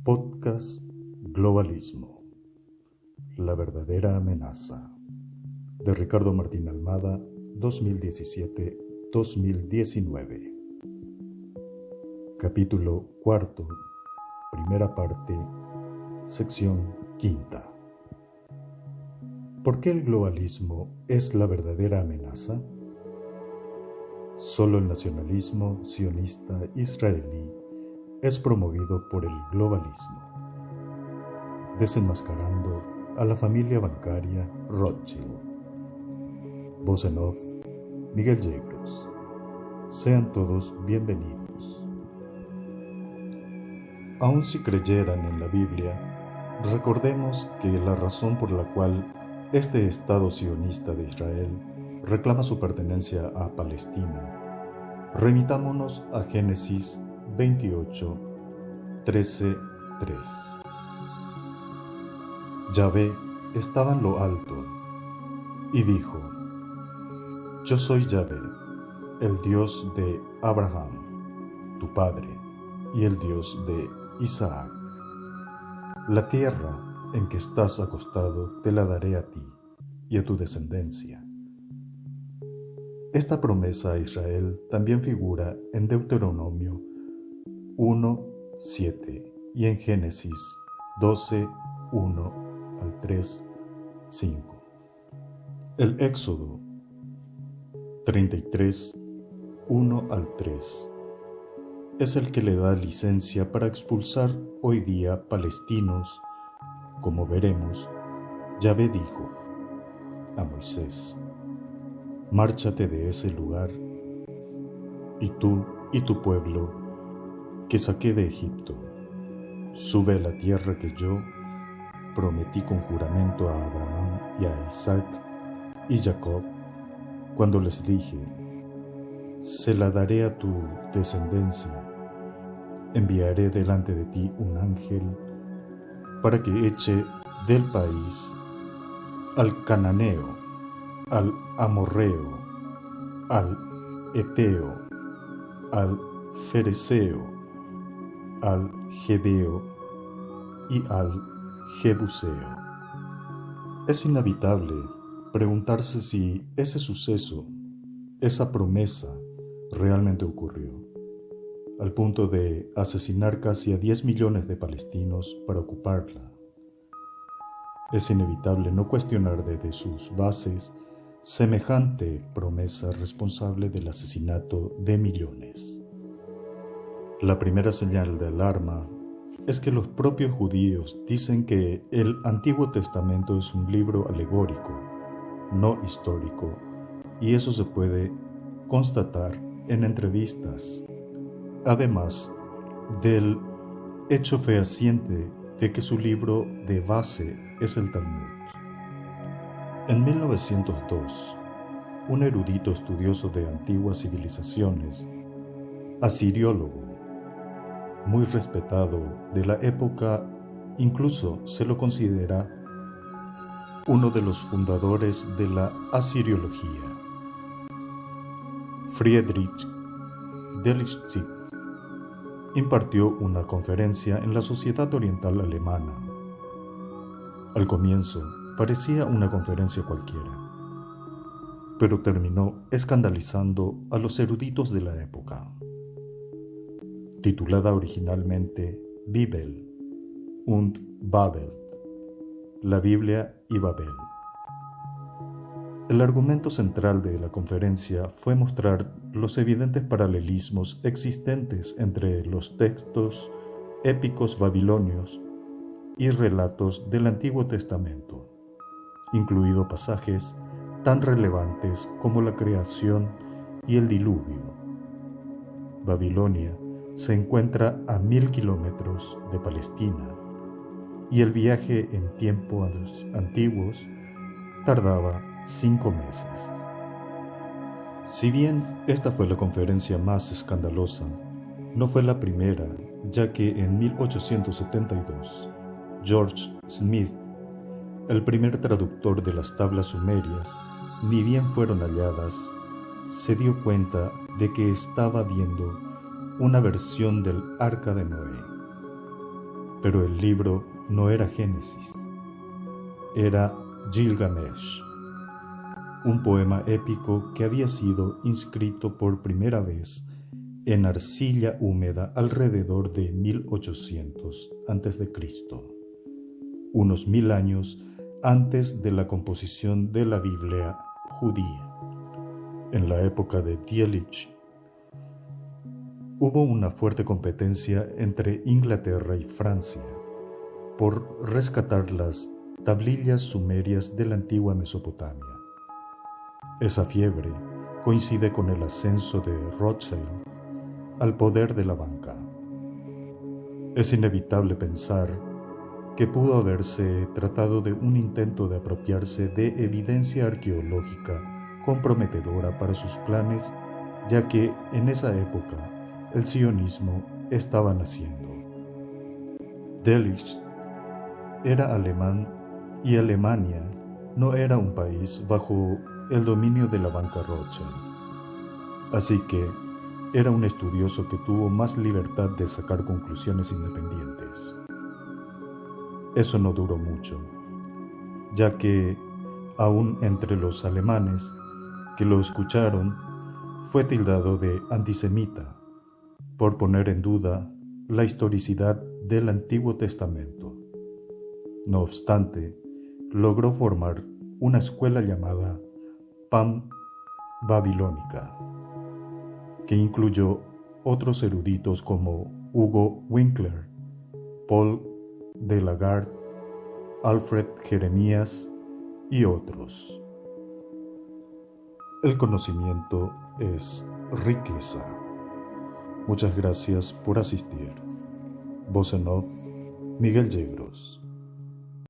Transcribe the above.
Podcast Globalismo, la verdadera amenaza, de Ricardo Martín Almada, 2017-2019. Capítulo cuarto, primera parte, sección quinta. ¿Por qué el globalismo es la verdadera amenaza? Solo el nacionalismo sionista israelí es promovido por el globalismo, desenmascarando a la familia bancaria Rothschild. Voz en off, Miguel Yegros. Sean todos bienvenidos. Aun si creyeran en la Biblia, recordemos que la razón por la cual este Estado sionista de Israel reclama su pertenencia a Palestina, remitámonos a Génesis 28, 13, 3. Yahvé estaba en lo alto y dijo: Yo soy Yahvé, el Dios de Abraham, tu padre, y el Dios de Isaac. La tierra en que estás acostado te la daré a ti y a tu descendencia. Esta promesa a Israel también figura en Deuteronomio 1:7 y en Génesis 12:1-3:5. El Éxodo 33:1-3 es el que le da licencia para expulsar hoy día palestinos. Como veremos, Yahvé dijo a Moisés: Márchate de ese lugar, y tú y tu pueblo que saqué de Egipto, sube a la tierra que yo prometí con juramento a Abraham y a Isaac y Jacob, cuando les dije: se la daré a tu descendencia. Enviaré delante de ti un ángel para que eche del país al cananeo, al amorreo, al eteo, al fereceo, al Jebeo y al Jebuseo. Es inevitable preguntarse si ese suceso, esa promesa, realmente ocurrió, al punto de asesinar casi a 10 millones de palestinos para ocuparla. Es inevitable no cuestionar desde sus bases semejante promesa responsable del asesinato de millones. La primera señal de alarma es que los propios judíos dicen que el Antiguo Testamento es un libro alegórico, no histórico, y eso se puede constatar en entrevistas, además del hecho fehaciente de que su libro de base es el Talmud. En 1902, un erudito estudioso de antiguas civilizaciones, asiriólogo, muy respetado de la época, incluso se lo considera uno de los fundadores de la asiriología, Friedrich Delitzsch, impartió una conferencia en la Sociedad Oriental Alemana. Al comienzo parecía una conferencia cualquiera, pero terminó escandalizando a los eruditos de la época. Titulada originalmente Bibel und Babel, la Biblia y Babel. El argumento central de la conferencia fue mostrar los evidentes paralelismos existentes entre los textos épicos babilonios y relatos del Antiguo Testamento, incluidos pasajes tan relevantes como la creación y el diluvio. Babilonia se encuentra a 1000 kilómetros de Palestina, y el viaje en tiempos antiguos tardaba 5 meses. Si bien esta fue la conferencia más escandalosa, no fue la primera, ya que en 1872, George Smith, el primer traductor de las tablas sumerias, ni bien fueron halladas, se dio cuenta de que estaba viendo una versión del Arca de Noé. Pero el libro no era Génesis, era Gilgamesh, un poema épico que había sido inscrito por primera vez en arcilla húmeda alrededor de 1800 a.C., unos 1000 años antes de la composición de la Biblia judía. En la época de Dietrich, hubo una fuerte competencia entre Inglaterra y Francia por rescatar las tablillas sumerias de la antigua Mesopotamia. Esa fiebre coincide con el ascenso de Rothschild al poder de la banca. Es inevitable pensar que pudo haberse tratado de un intento de apropiarse de evidencia arqueológica comprometedora para sus planes, ya que en esa época el sionismo estaba naciendo. Delitzsch era alemán y Alemania no era un país bajo el dominio de la banca Rothschild. Así que era un estudioso que tuvo más libertad de sacar conclusiones independientes. Eso no duró mucho, ya que aún entre los alemanes que lo escucharon fue tildado de antisemita por poner en duda la historicidad del Antiguo Testamento. No obstante, logró formar una escuela llamada Pan-Babilónica, que incluyó otros eruditos como Hugo Winkler, Paul de Lagarde, Alfred Jeremías y otros. El conocimiento es riqueza. Muchas gracias por asistir. Voz en off, Miguel Yegros.